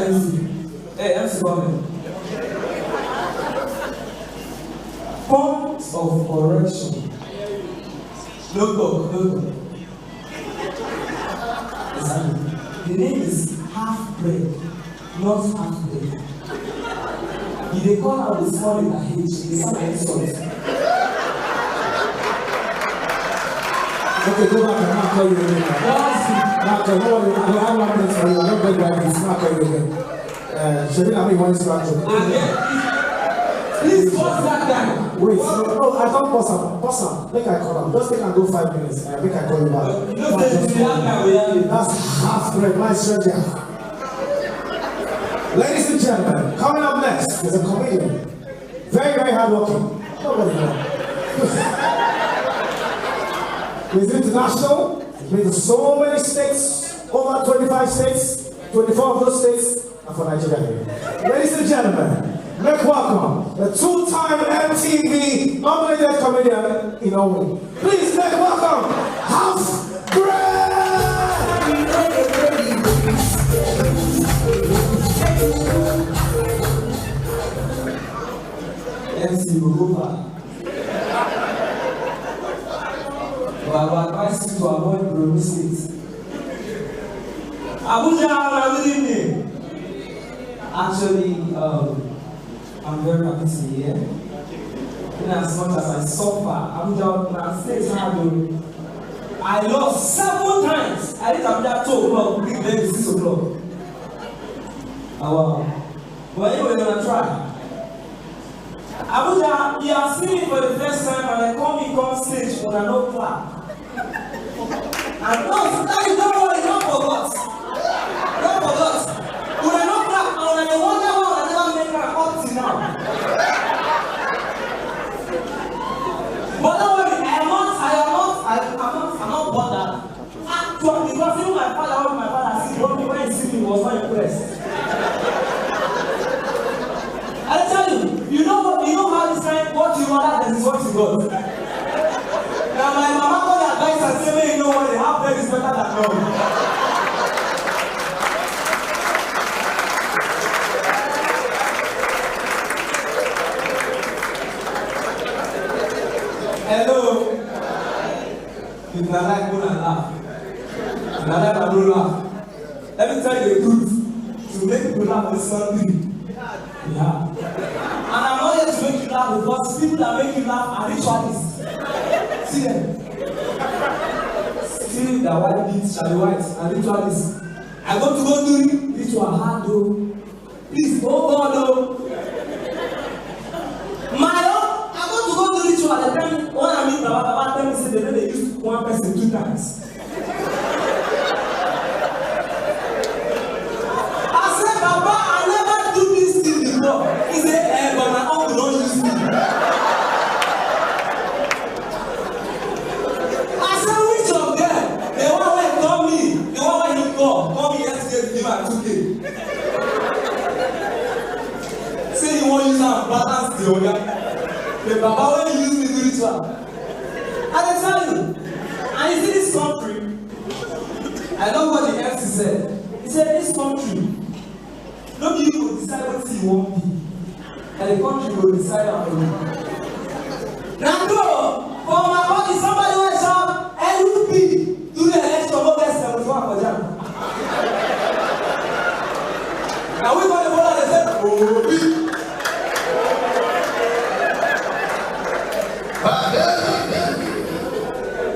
MC Government. Point of correction. No talk. Exactly. The name is half bread, not half bread. If they call out the small letter H, they sound like insult. Okay, go back and I'll call you again. Now, I have one place for you. Don't beg like this. I'll call you again. Shabin, I mean, one instruction. Please pause that time. Wait, no, I don't pause him. Make I call him. Just take and go 5 minutes. Make I call you back. That's half bread, my strategy. Ladies and gentlemen, coming up next is a comedian. Very, very hardworking. Nobody knows. He's international. He's been to so many states, over 25 states, 24 of those states, and for Nigeria. Ladies and gentlemen, make welcome the two-time MTV nominated comedian in Owen. Please make welcome Half Bread! MC Rugopa. I will advise you to avoid Borno State. Abuja, good evening. Actually, I'm very happy to be here. In as much as I suffer, Abuja State had I lost 7 times. I reached Abuja 2 o'clock, big day 6 o'clock. Wow. But anyway, we're gonna try. Abuja, you have seen me for the first time and I come stage when I don't clap. And no, don't worry, don't forget. Don't forget. When I don't clap, and when I wonder why I never make an up to now. But don't worry, I'm not bothered. Actually, because even my father said, when he see me, he was not impressed. I tell you, you know how this kind what you want that is what you got. Now my mama got advice and say, hey, you know what, the half bread is better than none. Hello. If I like go and laugh. If I like I don't laugh. Let me tell you the truth. To make people laugh is something. Yeah. And I'm not here to make you laugh because people that make you laugh are ritualists. See them. See the white beats, Charlie White, and ritualists. I go do ritual hard though. Please, oh God, oh. My Lord, I go do ritual at the time when I meet Baba tell me say they use one person 2 times. He said, but my uncle don't use me. I said, which of them? The one where call me, the one where you call me yesterday to give her 2K. Say you won't use her balance the other. The Baba when you use me to ritual. I tell you, and you see this country, I love what the MC said. He said, this country, nobody will decide what you want to be. And the country will decide on you. Now go! For my body, somebody will shout, LUP, do the election of August 71 for Jam. Now we got the ball and they said, oh,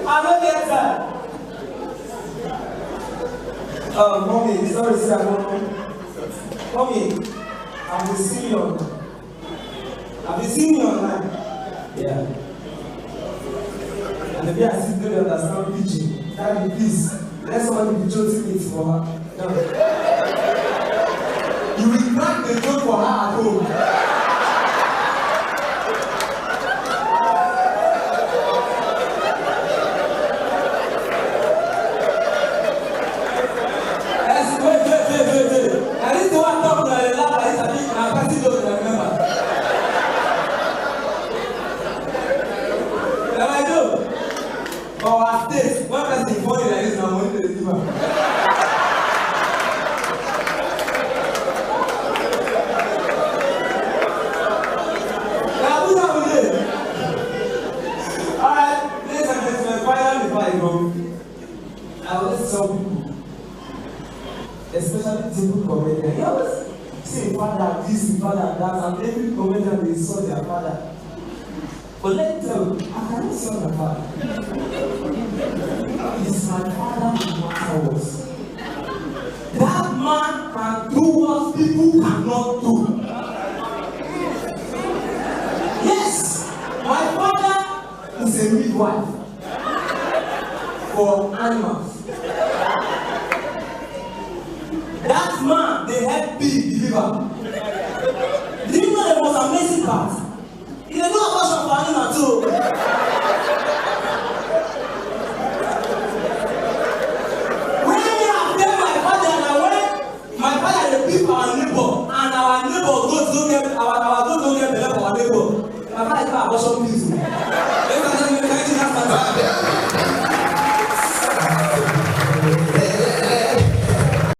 I don't get that. Mommy, sorry, sir. Mommy, I've been seeing you online. Yeah. And maybe I still don't understand teaching. Daddy, please, let somebody be chosen it for her. No. You will crack the joke for her at home. I need to walk up to the lab, I think I'm passing those to remember. Then I do. But our state, one person funny like this, I'm going to the river. especially David comedian. You always say father this, father that, and every comedian they saw their father. But let me tell you, I cannot see my father. It's my father no matter what. That man can do what people cannot do. Yes, my father is a midwife for animals. That man, they help pig deliver. Do you know the most amazing part? He dey do abortion for animal too. When me have tell my father na when my father dey beat our neighbor and our neighbor goat don get our goat don get belle for our neighbor, my father dey abortion pills. Make I tell you, make I tell you that matter.